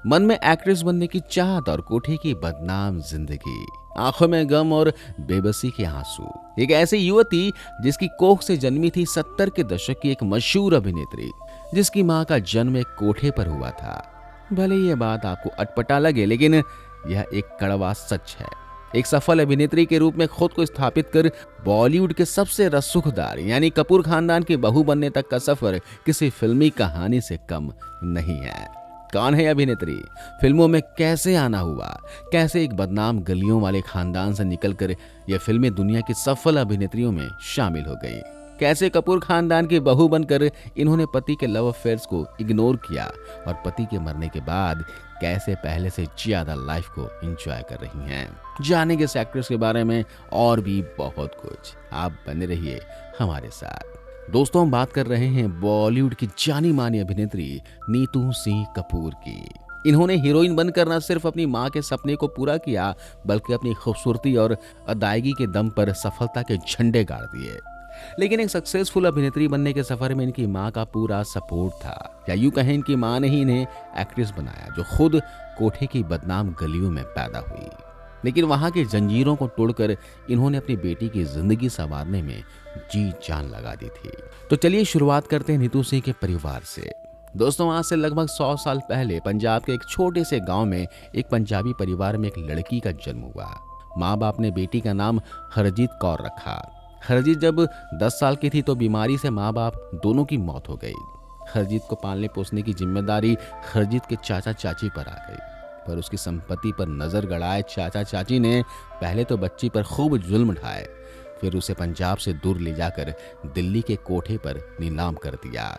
मन में एक्ट्रेस बनने की चाहत और कोठी की बदनाम जिंदगी, आंखों में गम और बेबसी के आंसू। एक ऐसी युवती जिसकी कोख से जन्मी थी 70 के दशक की एक मशहूर अभिनेत्री, जिसकी मां का जन्म एक कोठे पर हुआ था। भले ये बात आपको अटपटा लगे, लेकिन यह एक कड़वा सच है। एक सफल अभिनेत्री के रूप में खुद को स्थापित कर बॉलीवुड के सबसे रसूखदार यानी कपूर खानदान की बहू बनने तक का सफर किसी फिल्मी कहानी से कम नहीं है। कौन है अभिनेत्री? फिल्मों में कैसे आना हुआ? कैसे एक बदनाम गलियों वाले खानदान से निकलकर यह फिल्में दुनिया की सफल अभिनेत्रियों में शामिल हो गई? कैसे कपूर खानदान की बहू बनकर इन्होंने पति के लव अफेयर्स को इग्नोर किया और पति के मरने के बाद कैसे पहले से ज्यादा लाइफ को एंजॉय कर रही हैं? जानेंगे इस एक्ट्रेस के बारे में और भी बहुत कुछ। आप बने रहिए हमारे साथ। दोस्तों, हम बात कर रहे हैं बॉलीवुड की जानी मानी अभिनेत्री नीतू सिंह कपूर की। इन्होंने हीरोइन बनकर न सिर्फ अपनी मां के सपने को पूरा किया, बल्कि अपनी खूबसूरती और अदायगी के दम पर सफलता के झंडे गाड़ दिए। लेकिन एक सक्सेसफुल अभिनेत्री बनने के सफर में इनकी मां का पूरा सपोर्ट था, या यूं कहें इनकी मां ने ही इन्हें एक्ट्रेस बनाया, जो खुद कोठे की बदनाम गलियों में पैदा हुई। लेकिन वहां की जंजीरों को तोड़कर इन्होंने अपनी बेटी की जिंदगी संवारने में जी जान लगा दी थी। तो चलिए शुरुआत करते हैं नीतू सिंह के परिवार से। दोस्तों, आज से लगभग 100 साल पहले पंजाब के एक छोटे से गांव में एक पंजाबी परिवार में एक लड़की का जन्म हुआ। माँ बाप ने बेटी का नाम हरजीत कौर रखा। हरजीत जब 10 साल की थी तो बीमारी से माँ बाप दोनों की मौत हो गई। हरजीत को पालने पोसने की जिम्मेदारी हरजीत के चाचा चाची पर आ गई, पर उसकी संपत्ति पर नजर गड़ाए चाचा चाची ने पहले तो बच्ची पर खूब जुल्म ढाए, फिर उसे पंजाब से दूर ले जाकर दिल्ली के कोठे पर नीलाम कर दिया,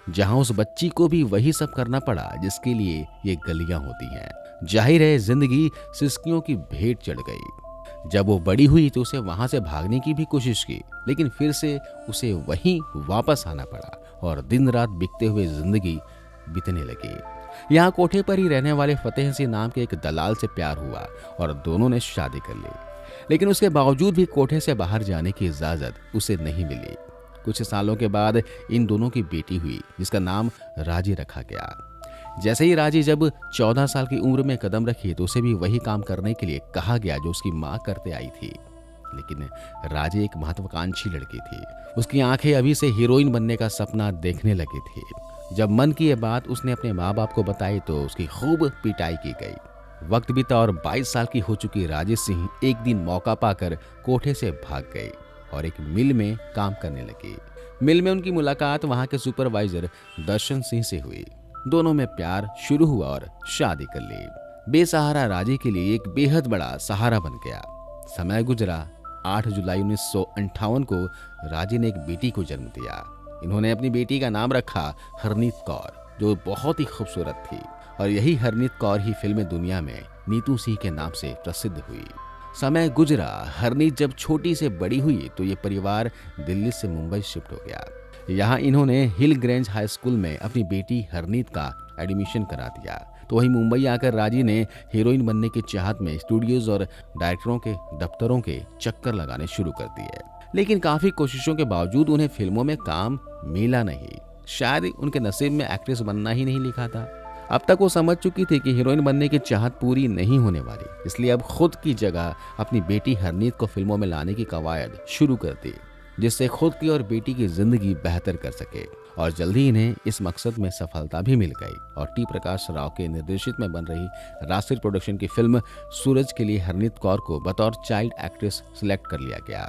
जहां उस बच्ची को भी वही सब करना पड़ा जिसके लिए ये गलियां होती हैं। जाहिर है जिंदगी सिसकियों की भेंट चढ़ गई। जब वो बड़ी हुई तो उसे वहां से भागने की भी कोशिश की, लेकिन फिर से उसे वहीं वापस आना पड़ा और दिन रात बिकते हुए जिंदगी बीतने लगी। यहाँ कोठे पर ही रहने वाले फतेह सिंह नाम के एक दलाल से प्यार हुआ और दोनों ने शादी कर ली। लेकिन उसके बावजूद भी कोठे से बाहर जाने की इजाजत उसे नहीं मिली। कुछ सालों के बाद इन दोनों की बेटी हुई, जिसका नाम राजी रखा गया। जैसे ही राजी जब 14 साल की उम्र में कदम रखी तो उसे भी वही काम करने के लिए कहा गया जो उसकी माँ करते आई थी। लेकिन राजी एक महत्वाकांक्षी लड़की थी। उसकी आंखें अभी से हीरोइन बनने का सपना देखने लगी थी। जब मन की यह बात उसने अपने माँ बाप को बताई तो उसकी खूब पिटाई की गई। वक्त बीता और 22 साल की हो चुकी राजी सिंह एक दिन मौका पाकर कोठे से भाग गई और एक मिल में काम करने लगी। मिल में उनकी मुलाकात वहां के सुपरवाइजर दर्शन सिंह से हुई। दोनों में प्यार शुरू हुआ और शादी कर ली। बेसहारा राजी के लिए एक बेहद बड़ा सहारा बन गया। समय गुजरा। 8 जुलाई 1958 को राजी ने एक बेटी को जन्म दिया। इन्होंने अपनी बेटी का नाम रखा हरनीत कौर, जो बहुत ही खूबसूरत थी, और यही हरनीत कौर ही फिल्म दुनिया में नीतू सिंह के नाम से प्रसिद्ध हुई। समय गुजरा। हरनीत जब छोटी से बड़ी हुई तो ये परिवार दिल्ली से मुंबई शिफ्ट हो गया। यहाँ इन्होंने हिल ग्रेंज हाई स्कूल में अपनी बेटी हरनीत का एडमिशन करा दिया। तो वहीं मुंबई आकर राजी ने हीरोइन बनने की चाहत में स्टूडियोज और डायरेक्टरों के दफ्तरों के चक्कर लगाने शुरू कर दिए। लेकिन काफी कोशिशों के बावजूद उन्हें फिल्मों में काम मिला नहीं। शायद उनके नसीब में एक्ट्रेस बनना ही नहीं लिखा था। अब तक वो समझ चुकी थी कि हीरोइन बनने की चाहत पूरी नहीं होने वाली, इसलिए अब खुद की जगह अपनी बेटी हरनीत को फिल्मों में लाने की कवायद शुरू कर दी, जिससे खुद की और बेटी की जिंदगी बेहतर कर सके। और जल्दी इन्हें इस मकसद में सफलता भी मिल गई और टी प्रकाश राव के निर्देशित में बन रही राष्ट्रीय प्रोडक्शन की फिल्म सूरज के लिए हरनीत कौर को बतौर चाइल्ड एक्ट्रेस सिलेक्ट कर लिया गया।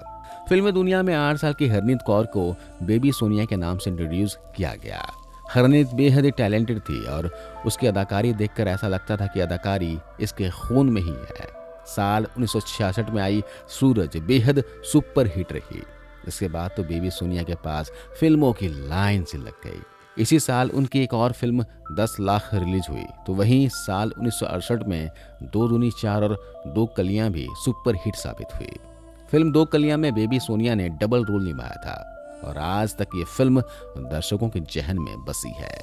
फिल्म दुनिया में 8 साल की हरनीत कौर को बेबी सोनिया के नाम से इंट्रोड्यूस किया गया। हरनीत बेहद ही टैलेंटेड थी और उसकी अदाकारी देखकर ऐसा लगता था कि अदाकारी इसके खून में ही है। साल 1966 में आई सूरज बेहद सुपर हिट रही। इसके बाद तो बेबी सोनिया के पास फिल्मों की लाइन से लग गई। इसी साल उनकी एक और फिल्म 10 लाख रिलीज हुई। तो वहीं साल 1968 में 2 दूनी 4 और 2 कलियां भी सुपर हिट साबित हुई। फिल्म 2 कलियां में बेबी सोनिया ने डबल रोल निभाया था और आज तक ये फिल्म दर्शकों के जहन में बसी है।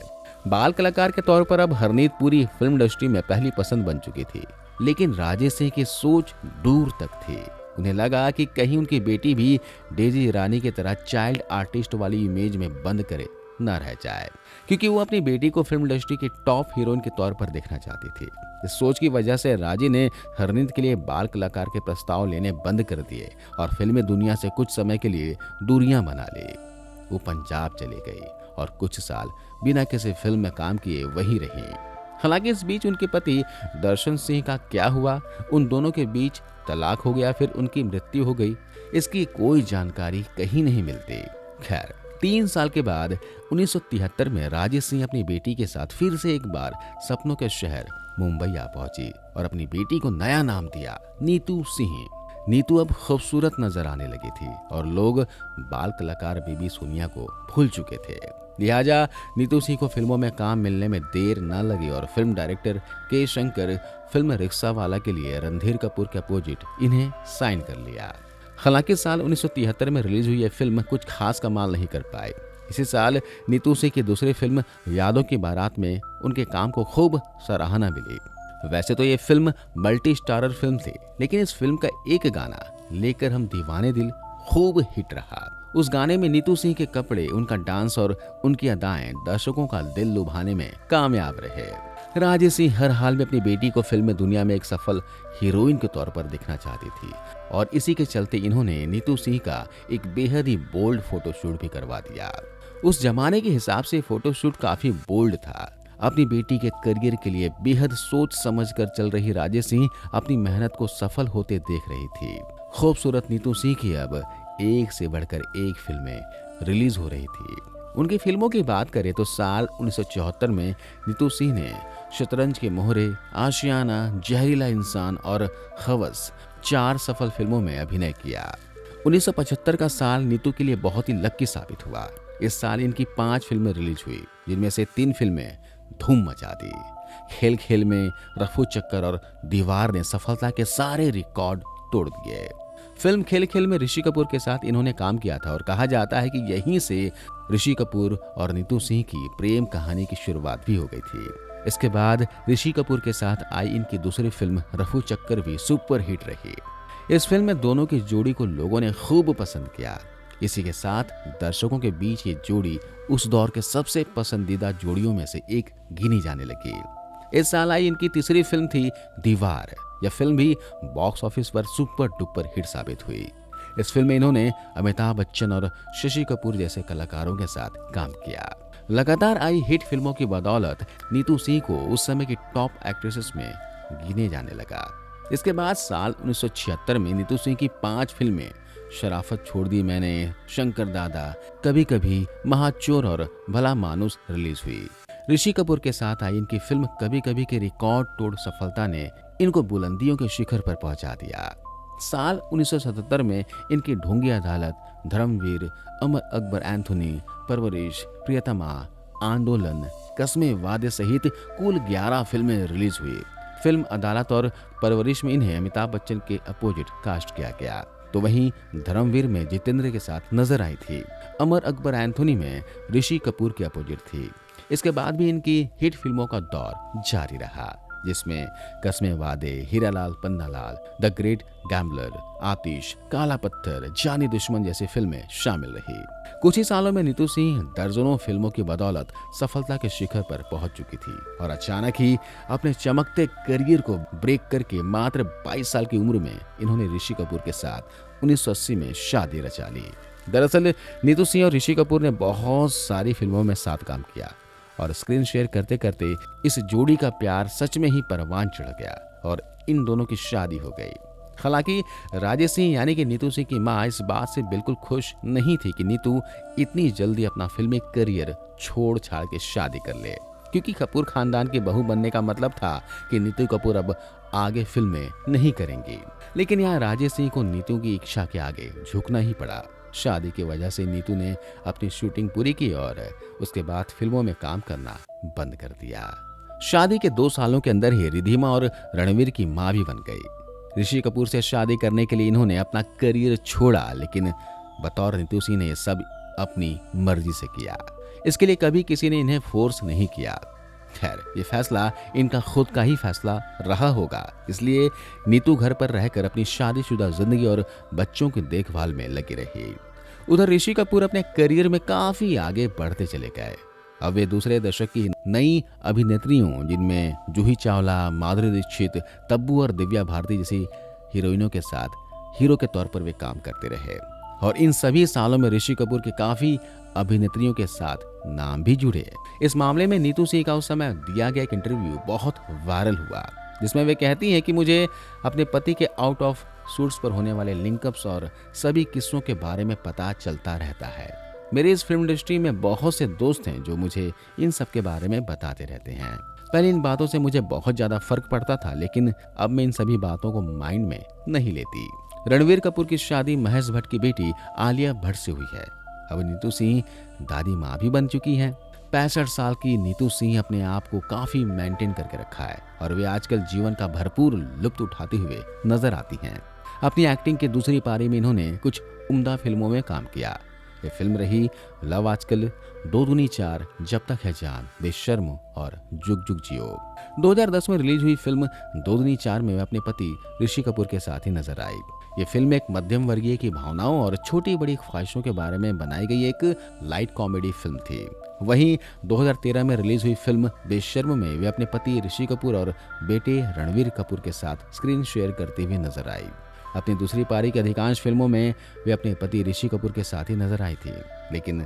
बाल कलाकार के तौर पर अब हरनीत पूरी फिल्म इंडस्ट्री में पहली पसंद बन चुकी थी, लेकिन राजेश सिंह की सोच दूर तक थी। उन्हें लगा कि कहीं उनकी बेटी भी डेजी ईरानी की तरह चाइल्ड आर्टिस्ट वाली इमेज में बंद करे न रह जाए, क्योंकि वो अपनी बेटी को फिल्म इंडस्ट्री की टॉप हीरोइन के तौर पर देखना चाहती थी। इस सोच की वजह से राजी ने हरनीत के लिए बाल कलाकार के प्रस्ताव लेने बंद कर दिए और फिल्मी दुनिया से कुछ समय के लिए दूरियां बना ली। वो पंजाब चली गई और कुछ साल बिना किसी फिल्म में काम किए वहीं रही। हालांकि इस बीच उनके पति दर्शन सिंह का क्या हुआ, उन दोनों के बीच तलाक हो गया, फिर उनकी मृत्यु हो गई, इसकी कोई जानकारी कहीं नहीं मिलती। खैर 3 साल के बाद 1973 में राजेश सिंह अपनी बेटी के साथ फिर से एक बार सपनों के शहर मुंबई आ पहुंची और अपनी बेटी को नया नाम दिया, नीतू सिंह। नीतू अब खूबसूरत नजर आने लगी थी और लोग बाल कलाकार बीबी सोनिया को भूल चुके थे। लिहाजा नीतू सिंह को फिल्मों में काम मिलने में देर न लगी और फिल्म डायरेक्टर के शंकर फिल्म रिक्शा वाला के लिए रणधीर कपूर के अपोजिट इन्हें साइन कर लिया। हालांकि साल 1973 में रिलीज हुई यह फिल्म कुछ खास कमाल नहीं कर पाई। इसी साल नीतू सिंह की दूसरी फिल्म यादों की बारात में उनके काम को खूब सराहना मिली। वैसे तो ये फिल्म मल्टी स्टारर फिल्म थी, लेकिन इस फिल्म का एक गाना लेकर हम दीवाने दिल खूब हिट रहा। उस गाने में नीतू सिंह के कपड़े, उनका डांस और उनकी अदाएं दर्शकों का दिल लुभाने में कामयाब रहे। राजेश सिंह हर हाल में अपनी बेटी को फिल्म दुनिया में एक सफल हीरोइन के तौर पर दिखना चाहती थी और इसी के चलते इन्होंने नीतू सिंह का एक बेहद ही बोल्ड फोटोशूट भी करवा दिया। उस जमाने के हिसाब से फोटोशूट काफी बोल्ड था। अपनी बेटी के करियर के लिए बेहद सोच समझ कर चल रही राजेश सिंह अपनी मेहनत को सफल होते देख रही थी। खूबसूरत नीतू सिंह की अब एक से बढ़कर एक फिल्में रिलीज हो रही थी। उनकी फिल्मों की बात करें तो साल 1974 में नीतू सिंह ने शतरंज के मोहरे, आशियाना, जहरीला इंसान और हवस 4 सफल फिल्मों में अभिनय किया। 1975 का साल नीतू के लिए बहुत ही लकी साबित हुआ। इस साल इनकी 5 फिल्में रिलीज हुई, जिनमें से 3 फिल्में धूम मचा दी। खेल खेल में, रफू चक्कर और दीवार ने सफलता के सारे रिकॉर्ड तोड़ दिए। फिल्म खेल खेल में ऋषि कपूर के साथ इन्होंने काम किया था और कहा जाता है कि यहीं से ऋषि कपूर और नीतू सिंह की प्रेम कहानी की शुरुआत भी हो गई थी। इसके बाद ऋषि कपूर के साथ आई इनकी दूसरी फिल्म रफू चक्कर भी सुपर हिट रही। इस फिल्म में दोनों की जोड़ी को लोगों ने खूब पसंद किया। इसी के साथ दर्शकों के बीच ये जोड़ी उस दौर के सबसे पसंदीदा जोड़ियों में से एक गिनी जाने लगी। इस साल आई इनकी तीसरी फिल्म थी दीवार। यह फिल्म भी बॉक्स ऑफिस पर सुपर डुपर हिट साबित हुई। इस फिल्म में इन्होंने अमिताभ बच्चन और शशि कपूर जैसे कलाकारों के साथ काम किया। लगातार आई हिट फिल्मों की बदौलत नीतू सिंह को उस समय की टॉप एक्ट्रेसेस में गिने जाने लगा। इसके बाद साल 1976 में नीतू सिंह की 5 फिल्में शराफत छोड़ दी मैंने, शंकर दादा, कभी कभी, महाचोर और भला मानुस रिलीज हुई। ऋषि कपूर के साथ आई इनकी फिल्म कभी कभी के रिकॉर्ड तोड़ सफलता ने इनको बुलंदियों के शिखर पर पहुंचा दिया। साल 1977 में इनकी ढोंगी अदालत, धर्मवीर, अमर अकबर एंथोनी, परवरिश, प्रियतमा, आंदोलन, कस्मे वादे सहित कुल 11 फिल्में रिलीज हुई। फिल्म अदालत और परवरिश में इन्हें अमिताभ बच्चन के अपोजिट कास्ट किया गया, तो वहीं धर्मवीर में जितेंद्र के साथ नजर आई थी। अमर अकबर एंथोनी में ऋषि कपूर के अपोजिट थी। इसके बाद भी इनकी हिट फिल्मों का दौर जारी रहा, जिसमें Kasme Vaade, Hiralal Pannalal, the great gambler, Aatish, Kaala Patthar, जानी दुश्मन जैसी फिल्में शामिल रही। कुछ ही सालों में नीतू सिंह दर्जनों फिल्मों की बदौलत सफलता के शिखर पर पहुंच चुकी थी और अचानक ही अपने चमकते करियर को ब्रेक करके मात्र 22 साल की उम्र में इन्होंने ऋषि कपूर के साथ 1980 में शादी रचा ली। दरअसल नीतू सिंह और ऋषि कपूर ने बहुत सारी फिल्मों में साथ काम किया और स्क्रीन शेयर करते करते इस जोड़ी का प्यार सच में ही परवान चढ़ गया और इन दोनों की शादी हो गई। हालांकि राजेश सिंह यानी कि नीतू सिंह की मां इस बात से बिल्कुल खुश नहीं थी कि नीतू इतनी जल्दी अपना फिल्मी करियर छोड़ छाड़ के शादी कर ले, क्योंकि कपूर खानदान की बहू बनने का मतलब था कि नीतू कपूर अब आगे फिल्में नहीं करेंगी। लेकिन यहाँ राजेश सिंह को नीतू की इच्छा के आगे झुकना ही पड़ा। शादी की वजह से नीतू ने अपनी शूटिंग पूरी की और उसके बाद फिल्मों में काम करना बंद कर दिया। शादी के 2 सालों के अंदर ही रिधिमा और रणवीर की मां भी बन गई। ऋषि कपूर से शादी करने के लिए इन्होंने अपना करियर छोड़ा, लेकिन बतौर नीतू सिंह ने यह सब अपनी मर्जी से किया। इसके लिए कभी किसी ने इन्हें फोर्स नहीं किया। खैर, ये फैसला इनका खुद का ही फैसला रहा होगा, इसलिए नीतू घर पर रहकर अपनी शादीशुदा जिंदगी और बच्चों की देखभाल में लगी रही। उधर ऋषि कपूर अपने करियर में काफी आगे बढ़ते चले गए। अब वे दूसरे दशक की नई अभिनेत्रियों, जिनमें जूही चावला, माधुरी दीक्षित, तब्बू और दिव्या भारती जैसी हीरोइनों के साथ हीरो के तौर पर वे काम करते रहे। और इन सभी सालों में ऋषि कपूर के काफी अभिनेत्रियों के साथ नाम भी जुड़े। इस मामले में नीतू सिंह का उस समय दिया गया एक इंटरव्यू बहुत वायरल हुआ, जिसमें वे कहती हैं कि मुझे अपने पति के आउट ऑफ शूट्स पर होने वाले लिंकअप्स और सभी किस्सों के बारे में पता चलता रहता है। मेरे इस फिल्म इंडस्ट्री में बहुत से दोस्त हैं जो मुझे इन सब के बारे में बताते रहते हैं। पहले इन बातों से मुझे बहुत ज्यादा फर्क पड़ता था, लेकिन अब मैं इन सभी बातों को माइंड में नहीं लेती। रणवीर कपूर की शादी महेश भट्ट की बेटी आलिया भट्ट से हुई है। अब नीतू सिंह दादी माँ भी बन चुकी हैं। 65 साल की नीतू सिंह अपने आप को काफी मेंटेन करके रखा है और वे आजकल जीवन का भरपूर लुत्फ उठाते हुए नजर आती हैं। अपनी एक्टिंग की दूसरी पारी में इन्होंने कुछ उम्दा फिल्मों में काम किया। ये फिल्म रही लव आजकल, 2 दूनी 4, जब तक है जान, बेशर्म और जुग जुग जियो। 2010 में रिलीज हुई फिल्म 2 दूनी 4 में वे अपने पति ऋषि कपूर के साथ ही नजर आई। ये फिल्म एक मध्यम वर्गीय की भावनाओं और छोटी बड़ी ख्वाहिशों के बारे में बनाई गई एक लाइट कॉमेडी फिल्म थी। वहीं 2013 में रिलीज हुई फिल्म बेशर्म में वे अपने पति ऋषि कपूर और बेटे रणवीर कपूर के साथ स्क्रीन शेयर करते हुए नजर आई। अपनी दूसरी पारी की अधिकांश फिल्मों में वे अपने पति ऋषि कपूर के साथ ही नजर आई थी, लेकिन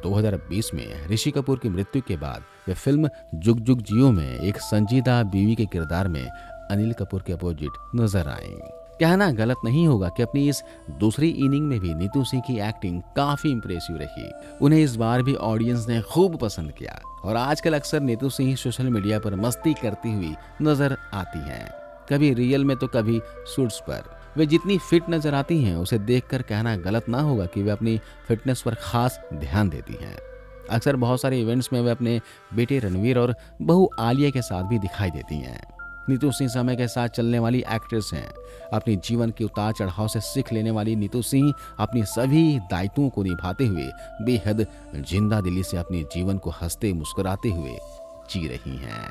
2020 में ऋषि कपूर की मृत्यु के बाद वे फिल्म जुग जुग जियो में एक संजीदा बीवी के किरदार में अनिल कपूर के अपोजिट नजर आई। कहना गलत नहीं होगा कि अपनी इस दूसरी इनिंग में भी नीतू सिंह की एक्टिंग काफी इंप्रेसिव रही। उन्हें इस बार भी ऑडियंस ने खूब पसंद किया और आजकल अक्सर नीतू सिंह सोशल मीडिया पर मस्ती करती हुई नजर आती हैं, कभी रियल में तो कभी शूट्स पर। वे जितनी फिट नजर आती हैं उसे देखकर कहना गलत ना होगा कि वे अपनी फिटनेस पर खास ध्यान देती हैं। अक्सर बहुत सारे इवेंट्स में वे अपने बेटे रणवीर और बहू आलिया के साथ भी दिखाई देती हैं। नीतू सिंह समय के साथ चलने वाली एक्ट्रेस हैं। अपने जीवन के उतार चढ़ाव से सीख लेने वाली नीतू सिंह अपनी सभी दायित्वों को निभाते हुए बेहद जिंदा दिली से अपने जीवन को हंसते मुस्कुराते हुए जी रही हैं।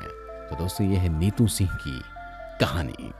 तो दोस्तों, यह है नीतू सिंह की कहानी।